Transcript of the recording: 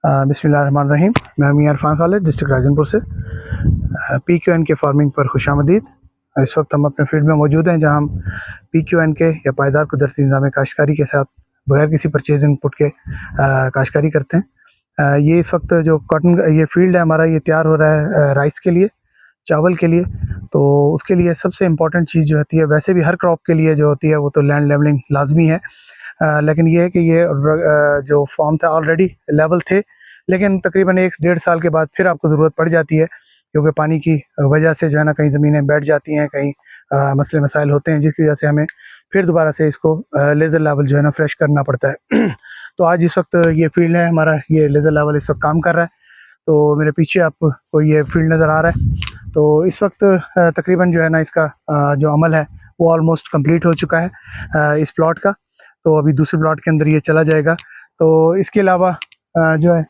बिस्मिल्लाहिर्रहमानिर्रहीम। मैं मियां इरफान खालिद, डिस्ट्रिक्ट राजनपुर से। PQN के फार्मिंग पर खुशामदीद। इस वक्त हम अपने फील्ड में मौजूद हैं, जहां हम PQN के या पायदार कुदरती निज़ाम काश्तकारी के साथ बगैर किसी परचेज इनपुट के काश्तकारी करते हैं। ये इस वक्त जो कॉटन ये फील्ड है हमारा, ये तैयार हो रहा है राइस के लिए, चावल के लिए। तो उसके लिए सबसे इम्पॉर्टेंट चीज़ जो होती है, वैसे भी हर क्रॉप के लिए जो होती है वो तो लैंड लेवलिंग लाजमी है, लेकिन ये है कि ये जो फॉर्म था ऑलरेडी लेवल थे, लेकिन तकरीबन 1-1.5 साल के बाद फिर आपको ज़रूरत पड़ जाती है, क्योंकि पानी की वजह से जो है ना कहीं ज़मीनें बैठ जाती हैं, कहीं मसले मसाइल होते हैं, जिसकी वजह से हमें फिर दोबारा से इसको लेज़र लेवल जो है ना फ्रेश करना पड़ता है। तो आज इस वक्त ये फील्ड है हमारा, ये लेज़र लेवल इस वक्त काम कर रहा है। तो मेरे पीछे आपको ये फील्ड नज़र आ रहा है। तो इस वक्त तकरीबन जो है ना इसका जो अमल है वो ऑलमोस्ट कंप्लीट हो चुका है इस प्लॉट का। तो अभी दूसरे प्लॉट के अंदर ये चला जाएगा। तो इसके अलावा जो है